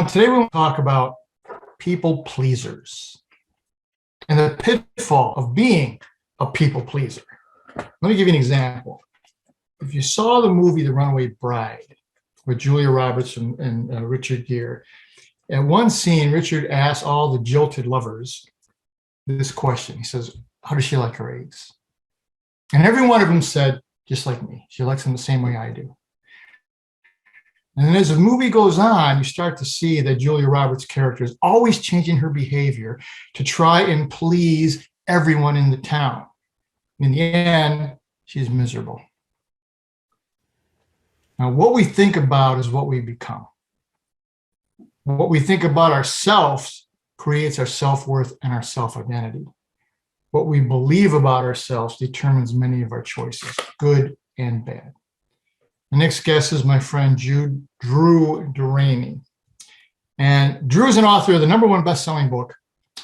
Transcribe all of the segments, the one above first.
Today we want to talk about people pleasers and the pitfall of being a people pleaser. Let me give you an example. If you saw the movie The Runaway Bride with Julia Roberts and Richard Gere, at one scene, Richard asks all the jilted lovers this question. He says, "How does she like her eggs?" And every one of them said, "Just like me. She likes them the same way I do." And then as the movie goes on, you start to see that Julia Roberts' character is always changing her behavior to try and please everyone in the town. In the end, she's miserable. Now, what we think about is what we become. What we think about ourselves creates our self-worth and our self-identity. What we believe about ourselves determines many of our choices, good and bad. The next guest is my friend Drew Deraney. And Drew is an author of the #1 best-selling book,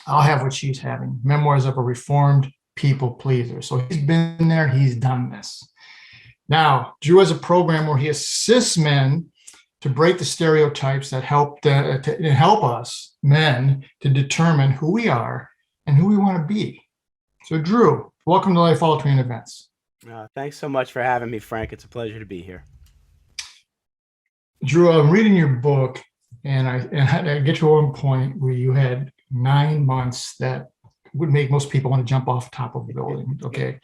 I'll Have What She's Having, Memoirs of a Reformed People Pleaser. So he's been there, he's done this. Now, Drew has a program where he assists men to break the stereotypes that help us, men, to determine who we are and who we want to be. So Drew, welcome to Life Altering Events. Thanks so much for having me, Frank. It's a pleasure to be here. Drew, I'm reading your book, and I get to one point where you had 9 months that would make most people want to jump off the top of a building. Okay,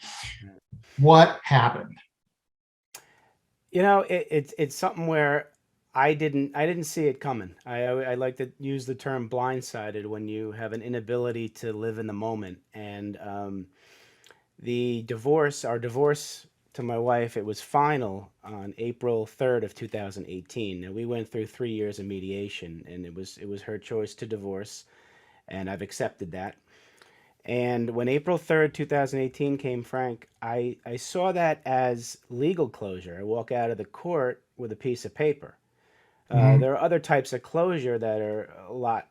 what happened? You know, it's something where I didn't see it coming. I like to use the term blindsided when you have an inability to live in the moment. And our divorce to my wife, it was final on April 3rd of 2018. Now we went through 3 years of mediation, and it was her choice to divorce, and I've accepted that. And when April 3rd, 2018 came, Frank, I saw that as legal closure. I walk out of the court with a piece of paper. There are other types of closure that are a lot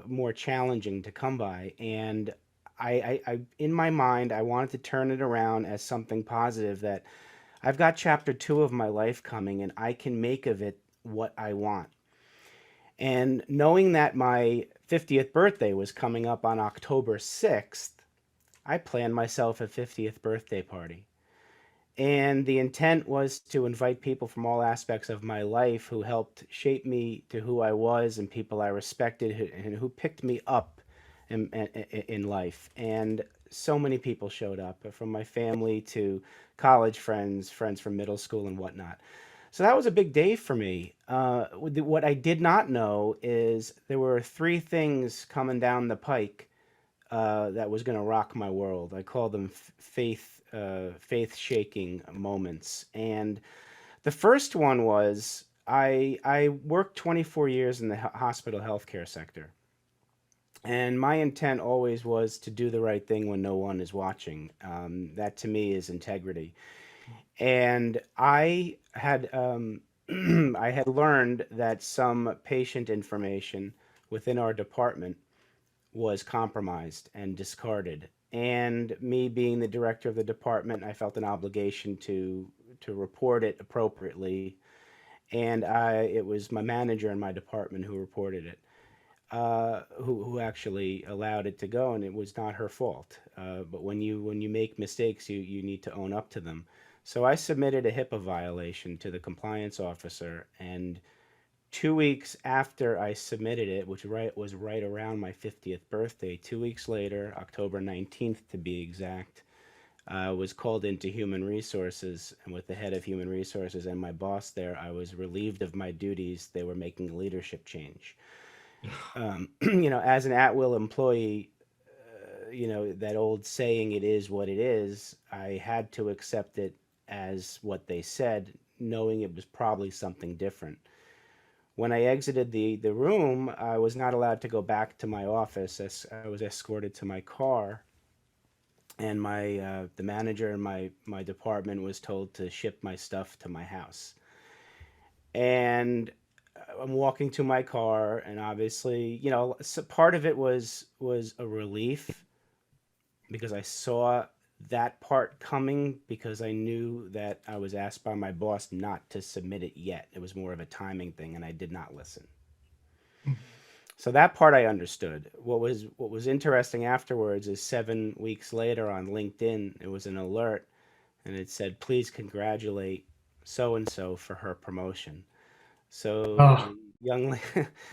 more challenging to come by. And in my mind, I wanted to turn it around as something positive, that I've got chapter 2 of my life coming and I can make of it what I want. And knowing that my 50th birthday was coming up on October 6th, I planned myself a 50th birthday party. And the intent was to invite people from all aspects of my life who helped shape me to who I was, and people I respected and who picked me up in life. And so many people showed up, from my family to college friends, friends from middle school and whatnot. So that was a big day for me. What I did not know is there were 3 things coming down the pike that was going to rock my world. I call them faith shaking moments. And the first one was I worked 24 years in the hospital healthcare sector. And my intent always was to do the right thing when no one is watching. That to me is integrity. And I had I had learned that some patient information within our department was compromised and discarded. And me being the director of the department, I felt an obligation to report it appropriately. And it was my manager in my department who reported it, who actually allowed it to go, and it was not her fault. But when you make mistakes, you need to own up to them. So I submitted a HIPAA violation to the compliance officer, and 2 weeks after I submitted it, which was right around my 50th birthday, 2 weeks later, October 19th to be exact, I was called into human resources, and with the head of human resources and my boss there, I was relieved of my duties. They were making a leadership change. As an at-will employee, that old saying, "It is what it is," I had to accept it as what they said, knowing it was probably something different. When I exited the room, I was not allowed to go back to my office, as I was escorted to my car, and the manager in my department was told to ship my stuff to my house. And I'm walking to my car, and obviously, part of it was a relief because I saw that part coming, because I knew that I was asked by my boss not to submit it yet. It was more of a timing thing, and I did not listen. So that part I understood. What was interesting afterwards is 7 weeks later on LinkedIn, it was an alert, and it said, "Please congratulate so and so for her promotion." So Oh, the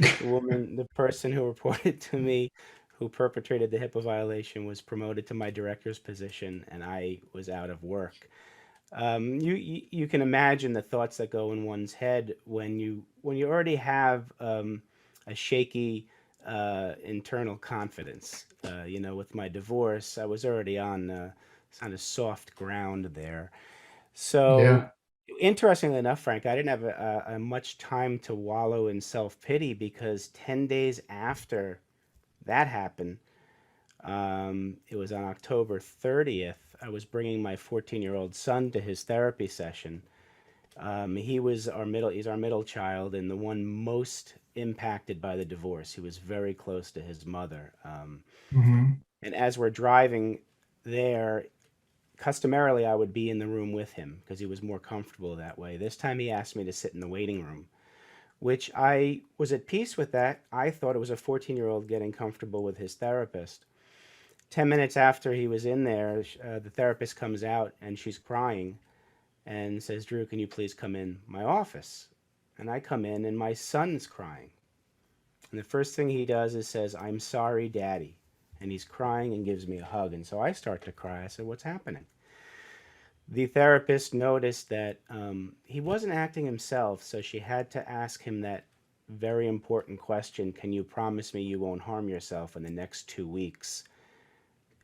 the woman, the person who reported to me, who perpetrated the HIPAA violation, was promoted to my director's position, and I was out of work. You can imagine the thoughts that go in one's head when you already have a shaky internal confidence. With my divorce, I was already on kind of soft ground there. So, yeah. interestingly enough, Frank, I didn't have a much time to wallow in self pity because 10 days after that happened, it was on October 30th. I was bringing my 14-year-old son to his therapy session. He's our middle child and the one most impacted by the divorce. He was very close to his mother. Hmm. And as we're driving there, customarily I would be in the room with him because he was more comfortable that way. This time he asked me to sit in the waiting room, which I was at peace with that. I thought it was a 14-year-old getting comfortable with his therapist. 10 minutes after he was in there, the therapist comes out and she's crying and says, "Drew, can you please come in my office?" And I come in and my son's crying. And the first thing he does is says, "I'm sorry, Daddy." And he's crying and gives me a hug. And so I start to cry. I said, "What's happening?" The therapist noticed that he wasn't acting himself, so she had to ask him that very important question: "Can you promise me you won't harm yourself in the next 2 weeks?"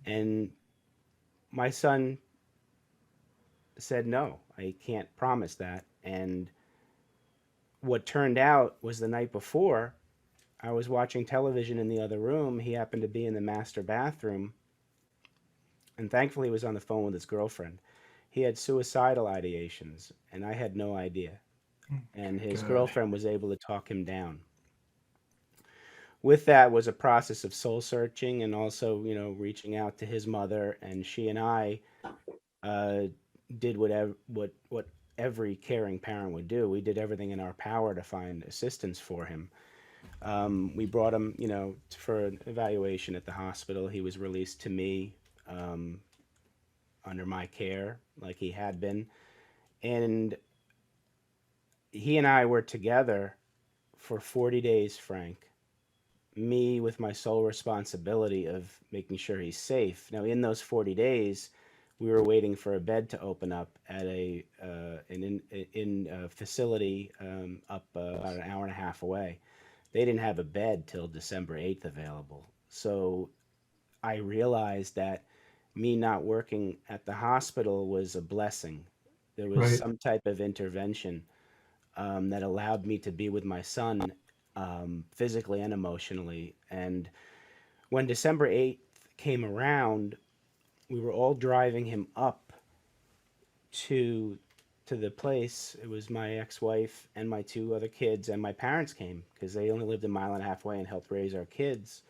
And my son said, "No, I can't promise that." And what turned out was the night before, I was watching television in the other room. He happened to be in the master bathroom, and thankfully, he was on the phone with his girlfriend. He had suicidal ideations, and I had no idea. And his God. girlfriend was able to talk him down. With that was a process of soul searching and also, reaching out to his mother. And she and I uh, did what every caring parent would do. We did everything in our power to find assistance for him. We brought him, for an evaluation at the hospital. He was released to me um, under my care, like he had been, and he and I were together for 40 days, Frank. Me with my sole responsibility of making sure he's safe. Now, in those 40 days, we were waiting for a bed to open up at in a facility up about an hour and a half away. They didn't have a bed till December 8th available. So I realized that me not working at the hospital was a blessing. There was Right. some type of intervention that allowed me to be with my son physically and emotionally. And when December 8th came around, we were all driving him up to the place. It was my ex-wife and my two other kids, and my parents came because they only lived a mile and a half away and helped raise our kids.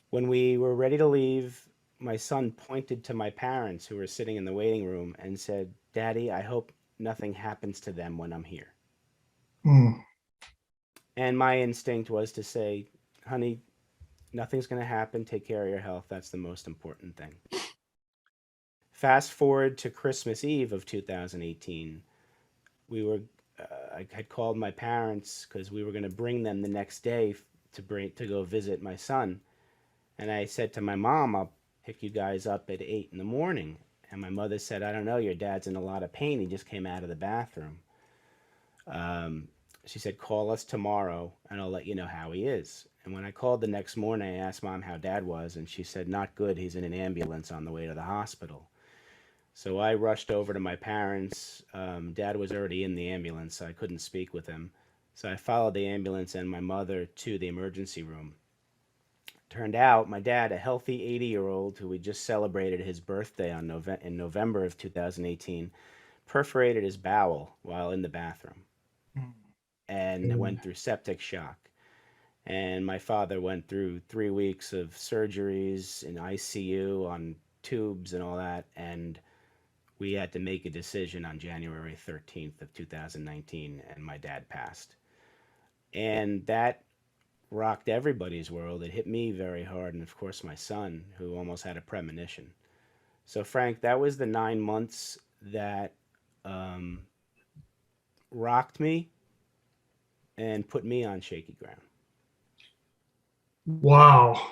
When we were ready to leave, my son pointed to my parents who were sitting in the waiting room and said, "Daddy, I hope nothing happens to them when I'm here." Mm. And my instinct was to say, "Honey, nothing's going to happen. Take care of your health. That's the most important thing." Fast forward to Christmas Eve of 2018. We were, I had called my parents because we were going to bring them the next day to go visit my son. And I said to my mom, "I'll pick you guys up at 8 in the morning." And my mother said, "I don't know. Your dad's in a lot of pain. He just came out of the bathroom." Um, she said, "Call us tomorrow and I'll let you know how he is." And when I called the next morning, I asked Mom how Dad was, and she said, "Not good. He's in an ambulance on the way to the hospital." So I rushed over to my parents. Dad was already in the ambulance, so I couldn't speak with him. So I followed the ambulance and my mother to the emergency room. Turned out my dad, a healthy 80-year-old who we just celebrated his birthday in November of 2018, perforated his bowel while in the bathroom and Mm. went through septic shock. And my father went through 3 weeks of surgeries in ICU on tubes and all that. And we had to make a decision on January 13th of 2019, and my dad passed. And that rocked everybody's world. It hit me very hard, and of course, my son, who almost had a premonition. So, Frank, that was the 9 months that um, rocked me and put me on shaky ground. Wow.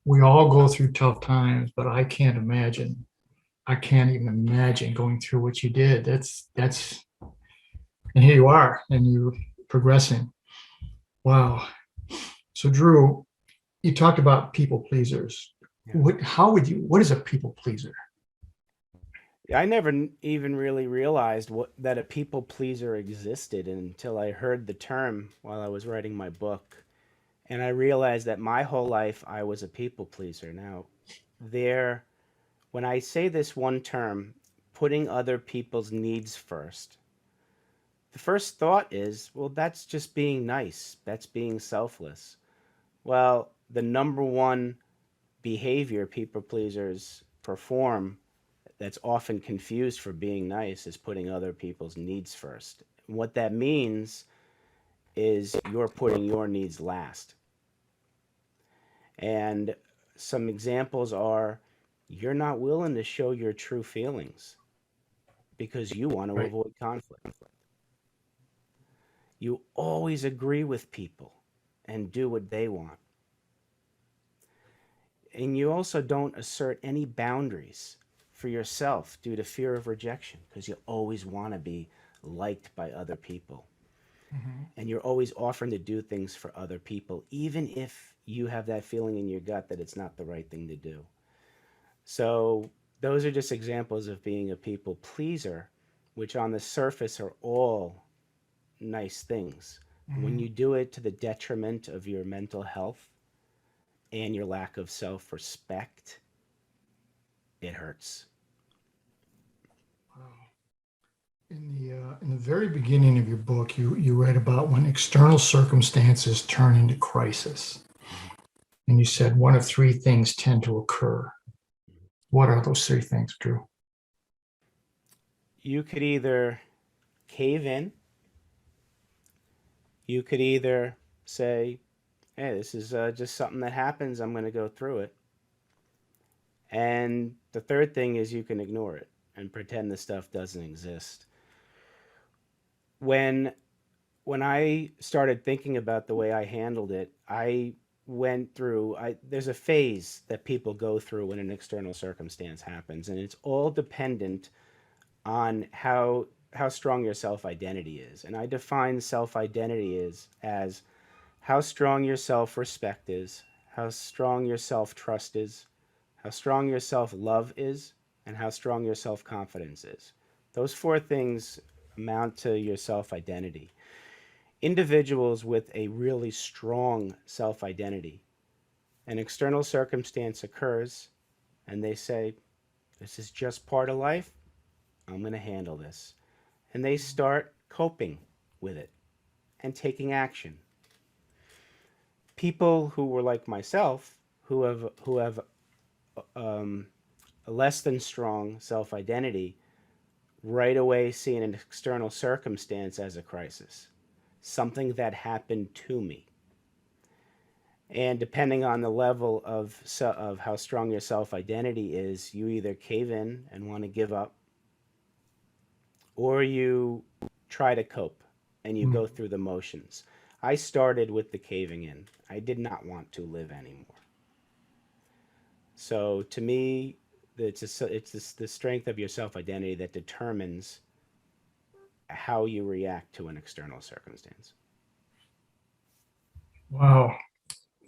We all go through tough times, but I can't even imagine going through what you did. And here you are, and you're progressing. Wow. So Drew, you talked about people pleasers. Yeah. What is a people pleaser? I never even really realized that a people pleaser existed until I heard the term while I was writing my book. And I realized that my whole life I was a people pleaser. Now, when I say this one term, putting other people's needs first, the first thought is, well, that's just being nice. That's being selfless. Well, the number one behavior people pleasers perform that's often confused for being nice is putting other people's needs first. And what that means is you're putting your needs last. And some examples are you're not willing to show your true feelings because you want to Right. avoid conflict. You always agree with people and do what they want. And you also don't assert any boundaries for yourself due to fear of rejection because you always want to be liked by other people. Mhm. And you're always offering to do things for other people, even if you have that feeling in your gut that it's not the right thing to do. So those are just examples of being a people pleaser, which on the surface are all nice things. When you do it to the detriment of your mental health and your lack of self-respect, it hurts. Wow. In the very beginning of your book, you read about when external circumstances turn into crisis, and you said one of three things tend to occur. What are those three things, Drew? You could either cave in, you could either say, hey, this is just something that happens, I'm going to go through it. And the third thing is you can ignore it and pretend the stuff doesn't exist. When I started thinking about the way I handled it, I went through there's a phase that people go through when an external circumstance happens, and it's all dependent on how strong your self-identity is. And I define self-identity as how strong your self-respect is, how strong your self-trust is, how strong your self-love is, and how strong your self-confidence is. Those four things amount to your self-identity. Individuals with a really strong self-identity, an external circumstance occurs, and they say, this is just part of life, I'm going to handle this. And they start coping with it and taking action. People who were like myself, who have a less than strong self-identity, right away see an external circumstance as a crisis, something that happened to me. And depending on the level of how strong your self-identity is, you either cave in and want to give up, or you try to cope and you go through the motions. I started with the caving in. I did not want to live anymore. So to me, it's the strength of your self-identity that determines how you react to an external circumstance. Wow.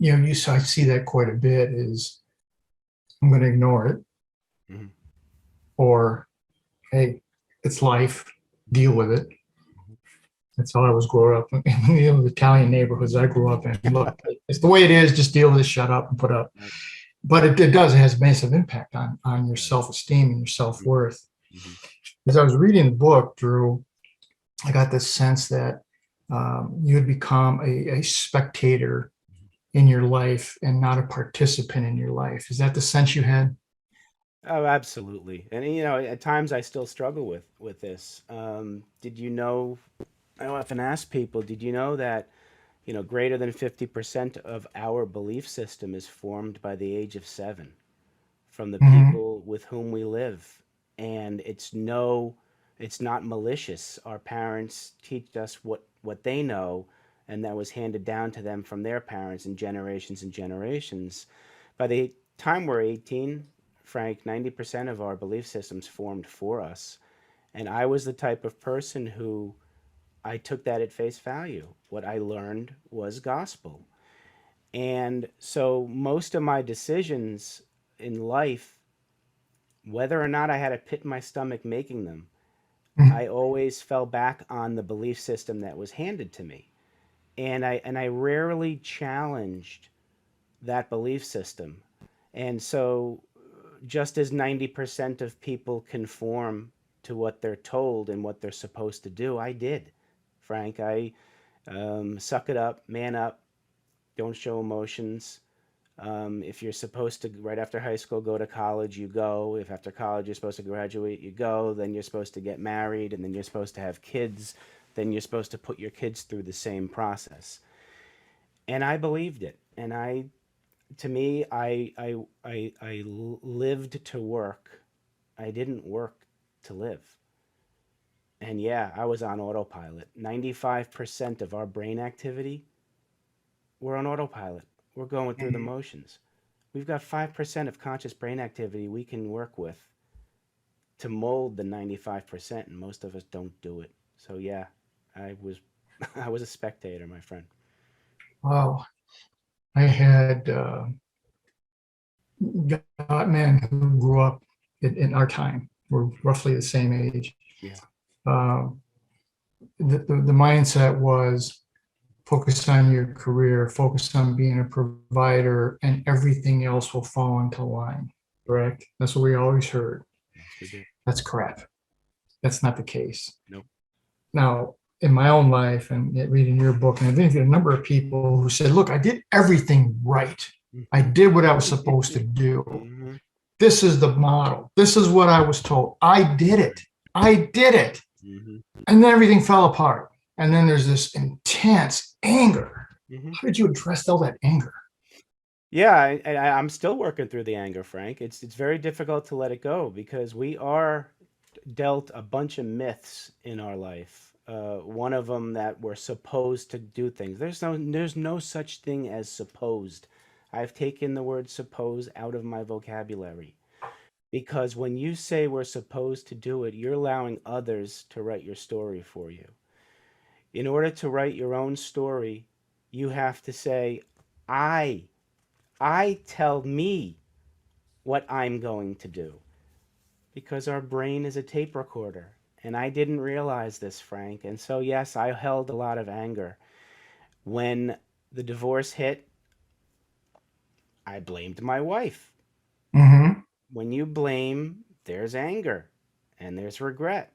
I see that quite a bit is I'm going to ignore it, Mm-hmm. or, hey, it's life, deal with it. That's how I was growing up in the Italian neighborhoods I grew up in. Look, it's the way it is, just deal with it, shut up and put up. Right. But it has massive impact on your self-esteem and your self-worth. Mm-hmm. As I was reading the book, Drew, I got this sense that you had become a spectator in your life and not a participant in your life. Is that the sense you had? Oh, absolutely. And at times I still struggle with this. Did you know? I often ask people, did you know that greater than 50% of our belief system is formed by the age of 7 from the Hmm. people with whom we live, and it's not malicious. Our parents teach us what they know, and that was handed down to them from their parents and generations. By the time we're 18, Frank, 90% of our belief systems formed for us. And I was the type of person who I took that at face value. What I learned was gospel. And so most of my decisions in life, whether or not I had a pit in my stomach making them, I always fell back on the belief system that was handed to me. And I rarely challenged that belief system. And so just as 90% of people conform to what they're told and what they're supposed to do, I did. Frank, I suck it up, man up, don't show emotions. If you're supposed to, right after high school, go to college, you go. If after college you're supposed to graduate, you go. Then you're supposed to get married, and then you're supposed to have kids. Then you're supposed to put your kids through the same process. And I believed it. And to me, I lived to work. I didn't work to live. And yeah, I was on autopilot. 95% of our brain activity, we're on autopilot. We're going through the motions. We've got 5% of conscious brain activity we can work with to mold the 95%, and most of us don't do it. So yeah, I was I was a spectator, my friend. Wow. I had men who grew up in our time, were roughly the same age. Yeah. Uh, the mindset was focus on your career, focus on being a provider, and everything else will fall into line. Correct? That's what we always heard. Yes, we did. That's crap. That's not the case. Nope. Now, in my own life and reading your book, and I've interviewed a number of people who said, look, I did everything right. I Mm-hmm. did what I was supposed to do. Mm-hmm. This is the model. This is what I was told. I did it. I did it. Mm-hmm. And then everything fell apart. And then there's this intense anger. Mm-hmm. How did you address all that anger? Yeah, I'm still working through the anger, Frank. It's very difficult to let it go because we are dealt a bunch of myths in our life. One of them that we're supposed to do things. There's no such thing as supposed. I've taken the word suppose out of my vocabulary because when you say we're supposed to do it, you're allowing others to write your story for you. In order to write your own story, you have to say, I, I tell me what I'm going to do because our brain is a tape recorder. And I didn't realize this, Frank. And so, yes, I held a lot of anger. When the divorce hit, I blamed my wife. Mm-hmm. When you blame, there's anger and there's regret.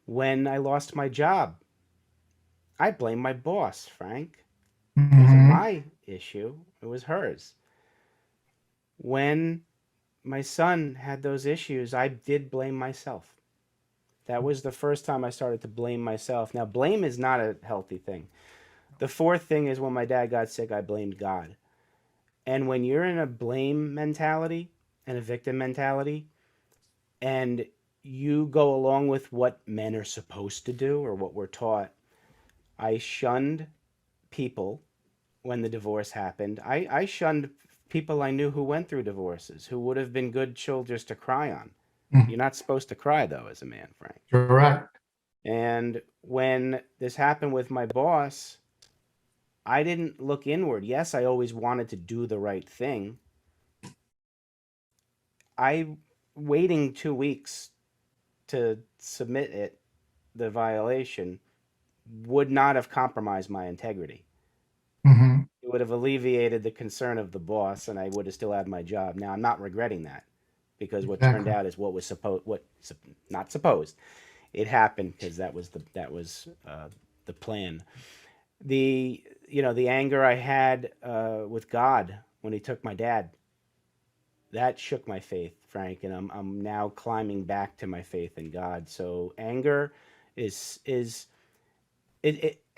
When I lost my job, I blamed my boss, Frank. It wasn't Mm-hmm. my issue, it was hers. When my son had those issues, I did blame myself. That was the first time I started to blame myself. Now, blame is not a healthy thing. The fourth thing is when my dad got sick, I blamed God. And when you're in a blame mentality and a victim mentality, and you go along with what men are supposed to do or what we're taught, I shunned people when the divorce happened. I shunned people I knew who went through divorces, who would have been good shoulders to cry on. You're not supposed to cry, though, as a man, Frank. Correct. And when this happened with my boss, I didn't look inward. Yes, I always wanted to do the right thing. I waiting 2 weeks to submit it, the violation, would not have compromised my integrity. Mm-hmm. It would have alleviated the concern of the boss, and I would have still had my job. Now I'm not regretting that because what turned Exactly. out is not supposed. It happened because the plan. The anger I had with God when He took my dad, that shook my faith Frank, and I'm now climbing back to my faith in God. So anger is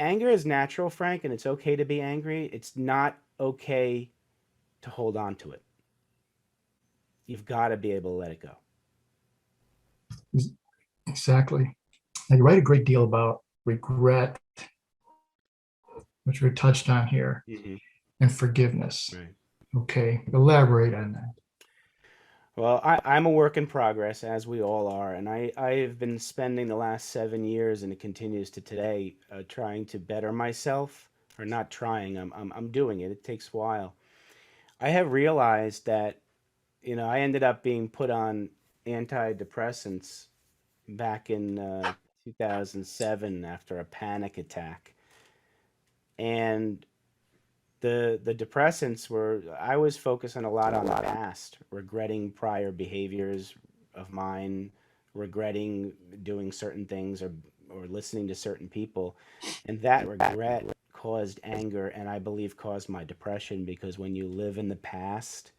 anger is natural, Frank, and it's okay to be angry. It's not okay to hold on to it. You've got to be able to let it go. Exactly. Now, you write a great deal about regret, which we touched on here, Hmm. and forgiveness. Right. Okay, elaborate on that. Well, I'm a work in progress, as we all are, and I've been spending the last 7 years, and it continues to today, trying to better myself, or not trying. I'm doing it. It takes a while. I have realized that, I ended up being put on antidepressants back in 2007 after a panic attack, and the depressants were I was focusing a lot on the past, regretting prior behaviors of mine, regretting doing certain things or listening to certain people, and that regret caused anger, and I believe caused my depression, because when you live in the past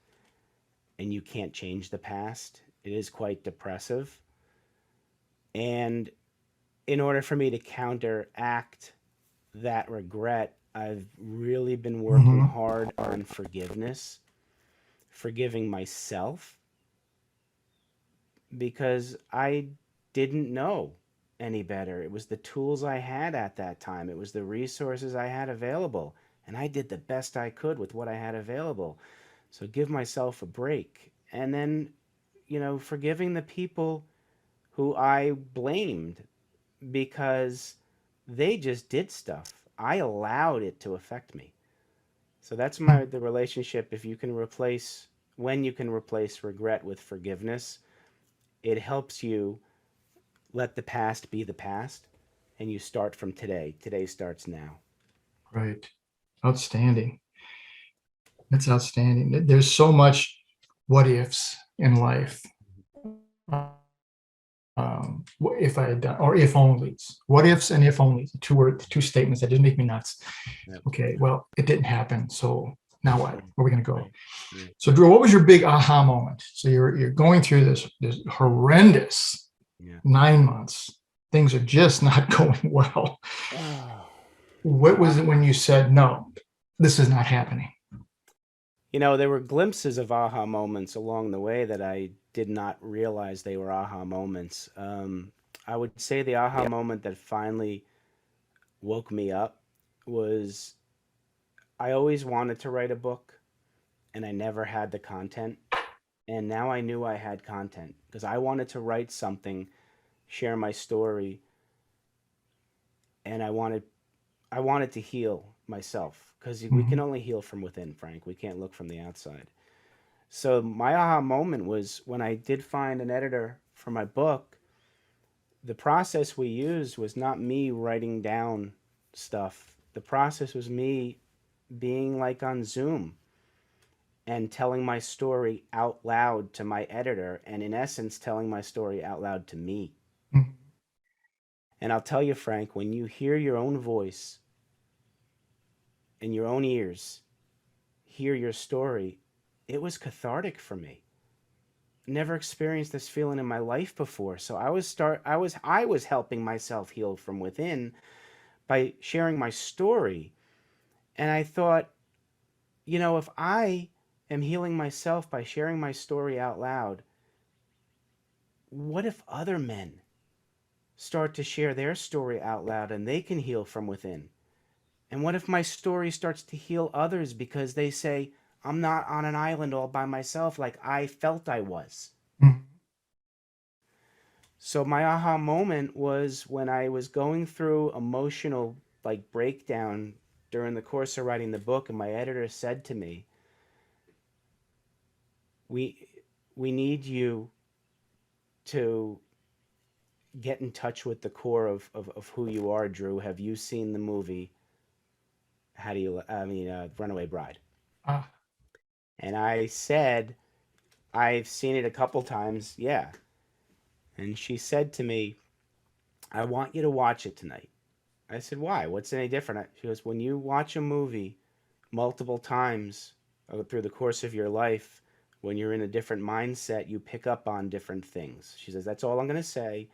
and you can't change the past, it is quite depressive. And in order for me to counteract that regret, I've really been working Mm-hmm. hard on forgiveness, forgiving myself, because I didn't know any better. It was the tools I had at that time, it was the resources I had available, and I did the best I could with what I had available. So give myself a break. And then, forgiving the people who I blamed because they just did stuff. I allowed it to affect me. So that's the relationship. If you can replace When you can replace regret with forgiveness, it helps you let the past be the past, and you start from today. Today starts now. Right. Outstanding. That's outstanding. There's so much what ifs in life. What if I had done, or if onlys, what ifs and if onlys, two statements that just make me nuts. Yep. Okay, well, it didn't happen. So now what? Where are we going to go? Right. Right. So, Drew, what was your big aha moment? So you're going through this horrendous Yeah. 9 months. Things are just not going well. Oh. What was it when you said, no, this is not happening? There were glimpses of aha moments along the way that I did not realize they were aha moments. I would say the aha moment that finally woke me up was, I always wanted to write a book, and I never had the content. And now I knew I had content because I wanted to write something, share my story, and I wanted to heal myself, because we can Mhm. only heal from within, Frank. We can't look from the outside. So my aha moment was when I did find an editor for my book. The process we used was not me writing down stuff. The process was me being like on Zoom and telling my story out loud to my editor, and in essence telling my story out loud to me. Mhm. And I'll tell you, Frank, when you hear your own voice in your own ears, hear your story, it was cathartic for me. Never experienced this feeling in my life before. So I was helping myself heal from within by sharing my story. And I thought, if I am healing myself by sharing my story out loud, what if other men start to share their story out loud and they can heal from within? And what if my story starts to heal others because they say, I'm not on an island all by myself like I felt I was? Mhm. So my aha moment was when I was going through emotional breakdown during the course of writing the book, and my editor said to me, "We we need you to get in touch with the core of who you are, Drew. Have you seen the movie Runaway Bride?" Ah, And I said, "I've seen it a couple times, yeah." And she said to me, "I want you to watch it tonight." I said, "Why? What's any different?" She goes, "When you watch a movie multiple times through the course of your life, when you're in a different mindset, you pick up on different things. She says, that's all I'm going to say.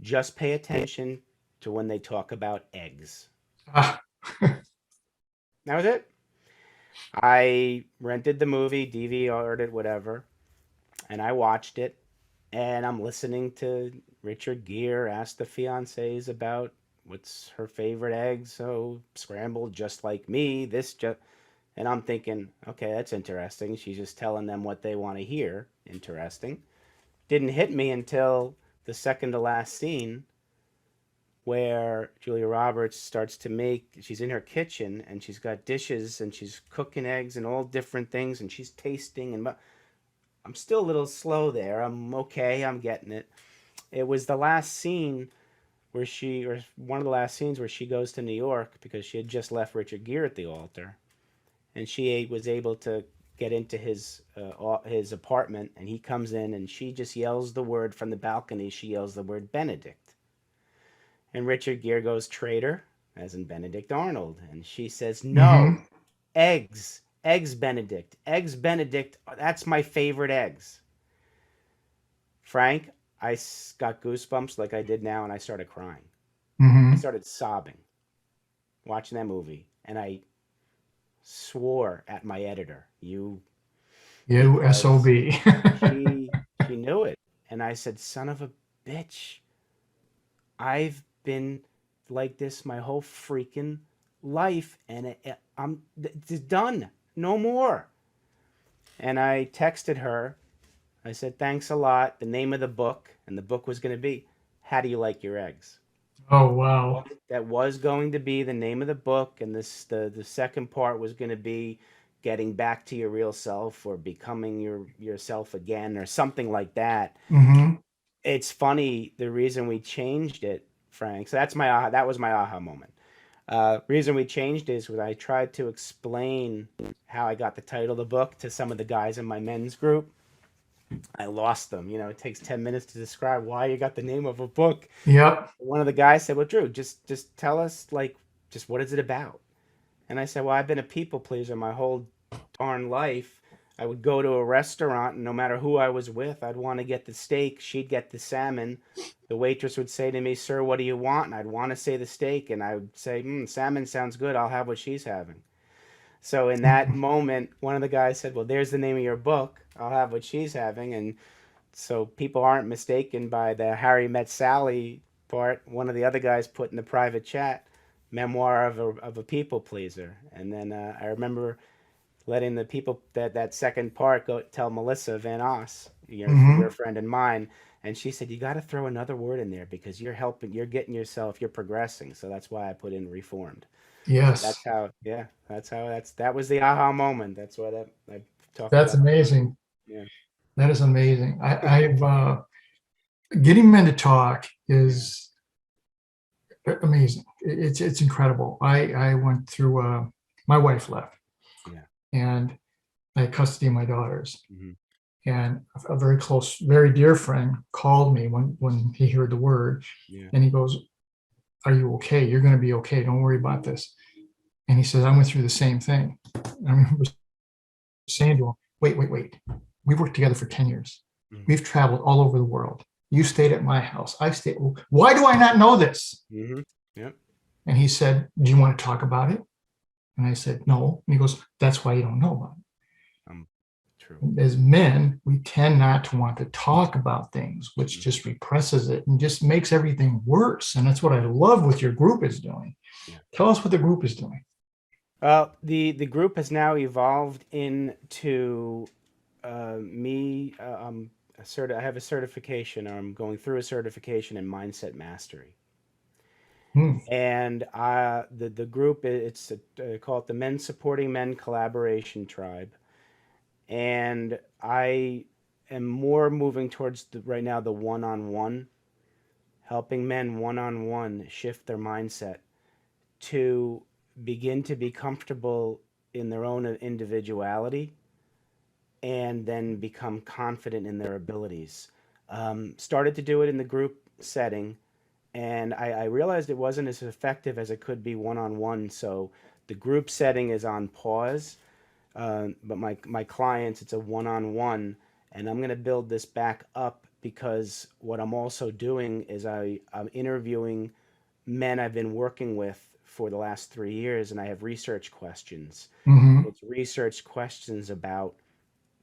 Just pay attention to when they talk about eggs. Ah, That was it. I rented the movie, DVR'd it, whatever, and I watched it. And I'm listening to Richard Gere ask the fiancés about what's her favorite egg. So scrambled just like me. And I'm thinking, okay, that's interesting. She's just telling them what they want to hear. Interesting. Didn't hit me until the second to last scene where Julia Roberts starts to make, she's in her kitchen and she's got dishes and she's cooking eggs and all different things and she's tasting and I'm still a little slow there. I'm okay. I'm getting it. It was the last scene where or one of the last scenes where she goes to New York because she had just left Richard Gere at the altar, and she was able to get into his apartment, and he comes in, and she just yells the word from the balcony. She yells the word Benedict, and Richard Gere goes traitor, as in Benedict Arnold, and she says no, eggs. Eggs Benedict. Eggs Benedict. That's my favorite eggs. Frank, I got goosebumps like I did now, and I started crying. I started sobbing watching that movie, and I swore at my editor, you SOB. she knew it. And I said, son of a bitch, I've been like this my whole freaking life, and it's done. No more. And I texted her. I said, thanks a lot. The name of the book, and the book was going to be, How Do You Like Your Eggs? Oh, wow. That was going to be the name of the book, and the second part was going to be getting back to your real self or becoming yourself again or something like that. It's funny, the reason we changed it, Frank. So that was my aha moment. Reason we changed is when I tried to explain how I got the title of the book to some of the guys in my men's group. I lost them. You know, it takes 10 minutes to describe why you got the name of a book. Yep. One of the guys said, well, Drew, just tell us, like, just what is it about? And I said, well, I've been a people pleaser my whole darn life. I would go to a restaurant, and no matter who I was with, I'd want to get the steak. She'd get the salmon. The waitress would say to me, sir, what do you want? And I'd want to say the steak. And I would say, salmon sounds good. I'll have what she's having. So in that moment, one of the guys said, well, there's the name of your book. I'll have what she's having. And so people aren't mistaken by the Harry Met Sally part. One of the other guys put in the private chat, Memoir of a People Pleaser. And then I remember letting the people that second part go tell Melissa Van Oss, your friend and mine. And she said, you got to throw another word in there because you're you're progressing. So that's why I put in reformed. Yes. So that was the aha moment. That's what I talked about. That's amazing. Yeah. That is amazing. I've getting men to talk is amazing. It's incredible. I went through, my wife left. Yeah. And I had custody of my daughters. And a very close, very dear friend called me when he heard the word. Yeah. And he goes, are you okay? You're going to be okay. Don't worry about this. And he says, I went through the same thing. I remember saying to him, wait. We worked together for 10 years. We've traveled all over the world. You stayed at my house. I stayed. Why do I not know this? Yeah. And he said, do you want to talk about it? And I said, no. And he goes, that's why you don't know about it. True. As men, we tend not to want to talk about things, which just represses it and just makes everything worse. And that's what I love what your group is doing. Yeah. Tell us what the group is doing. The group has now evolved into me. I have a certification. I'm going through a certification in mindset mastery. And the group, it's call it the Men Supporting Men Collaboration Tribe. And I am more moving towards right now the one-on-one, helping men one-on-one shift their mindset to begin to be comfortable in their own individuality and then become confident in their abilities. Started to do it in the group setting, and I realized it wasn't as effective as it could be one-on-one. So the group setting is on pause. But my clients, it's a one-on-one, and I'm going to build this back up because what I'm also doing is I'm interviewing men I've been working with for the last 3 years, and I have research questions. Hmm. It's research questions about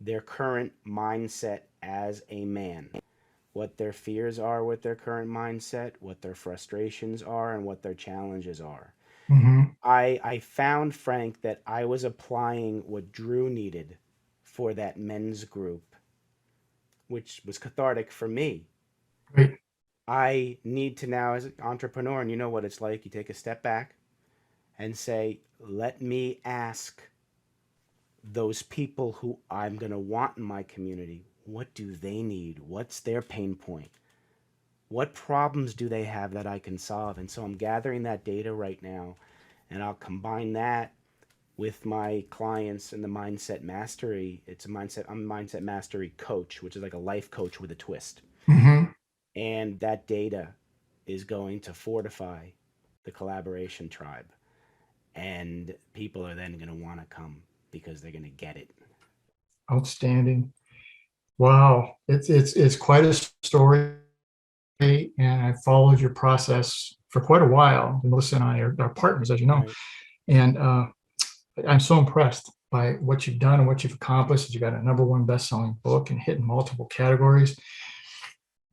their current mindset as a man, what their fears are with their current mindset, what their frustrations are, and what their challenges are. Hmm. I found, Frank, that I was applying what Drew needed for that men's group, which was cathartic for me. Great. I need to now, as an entrepreneur, and you know what it's like, you take a step back and say, let me ask those people who I'm going to want in my community, what do they need? What's their pain point? What problems do they have that I can solve? And so I'm gathering that data right now, and I'll combine that with my clients in the mindset mastery. I'm a mindset mastery coach, which is like a life coach with a twist. Hmm. And that data is going to fortify the collaboration tribe. And people are then going to want to come because they're going to get it. Outstanding. Wow. It's quite a story. And I followed your process for quite a while. Melissa and I are partners, as you know. Right. And I'm so impressed by what you've done and what you've accomplished. You got a #1 best-selling book and hit in multiple categories.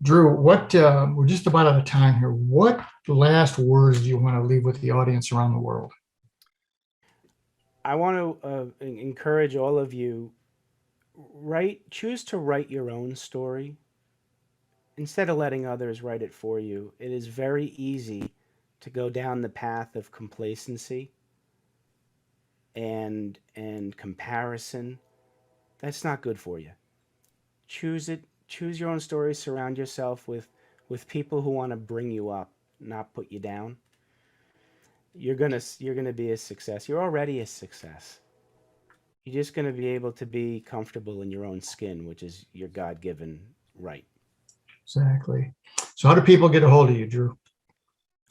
Drew, we're just about out of time here. What last words do you want to leave with the audience around the world? I want to encourage all of you, choose to write your own story instead of letting others write it for you. It is very easy to go down the path of complacency and comparison. That's not good for you. Choose it. Choose your own story. Surround yourself with people who want to bring you up, not put you down. You're gonna be a success. You're already a success. You're just gonna be able to be comfortable in your own skin, which is your God-given right. Exactly. So how do people get a hold of you, Drew?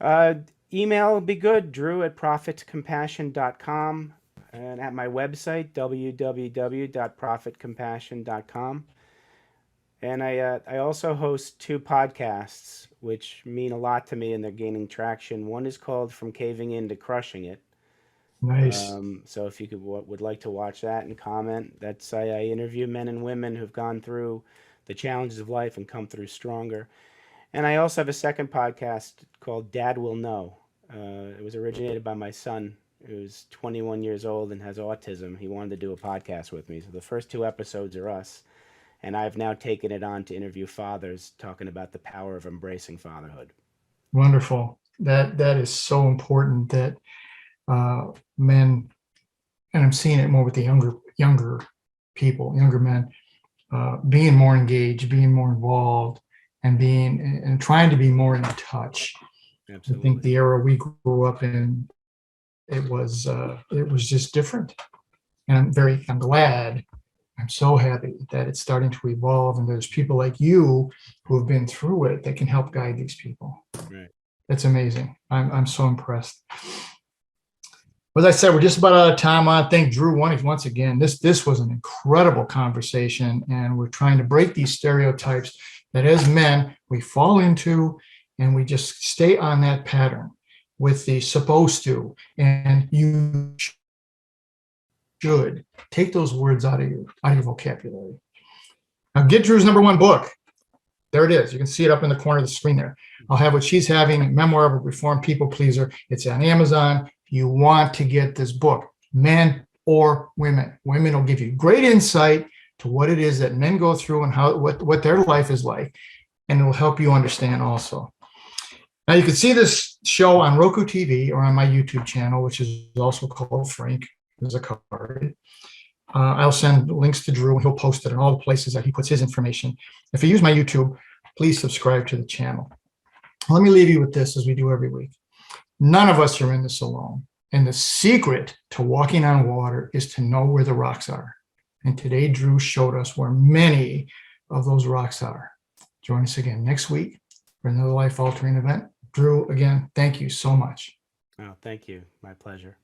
Uh, Email would be good, drew@profitcompassion.com, and at my website, www.profitcompassion.com. And I also host 2 podcasts, which mean a lot to me, and they're gaining traction. One is called From Caving In to Crushing It. Nice. So if you would like to watch that and comment, I interview men and women who've gone through the challenges of life and come through stronger. And I also have a second podcast called Dad Will Know. It was originated by my son, who's 21 years old and has autism. He wanted to do a podcast with me. So the first 2 episodes are us. And I've now taken it on to interview fathers talking about the power of embracing fatherhood. Wonderful. That is so important that men, and I'm seeing it more with the younger people, younger men, being more engaged, being more involved, and trying to be more in touch. Absolutely. I think the era we grew up in, it was just different. And I'm glad, I'm so happy that it's starting to evolve, and there's people like you who have been through it that can help guide these people. Right. That's amazing. I'm so impressed. As I said, we're just about out of time. I want to thank Drew once again. This was an incredible conversation, and we're trying to break these stereotypes that as men we fall into, and we just stay on that pattern with the supposed to, and you should take those words out of your vocabulary. Now get Drew's #1 book. There it is. You can see it up in the corner of the screen there. I'll have what she's having, Memoir of a Reformed People Pleaser. It's on Amazon. You want to get this book, men or women. Women will give you great insight to what it is that men go through and what their life is like, and it'll help you understand also. Now you can see this show on ROKU TV or on my YouTube channel, which is also called Frank Zaccari. I'll send links to Drew, and he'll post it in all the places that he puts his information. If you use my YouTube, please subscribe to the channel. Let me leave you with this, as we do every week. None of us are in this alone. And the secret to walking on water is to know where the rocks are. And today, Drew showed us where many of those rocks are. Join us again next week for another life-altering event. Drew, again, thank you so much. Oh, thank you. My pleasure.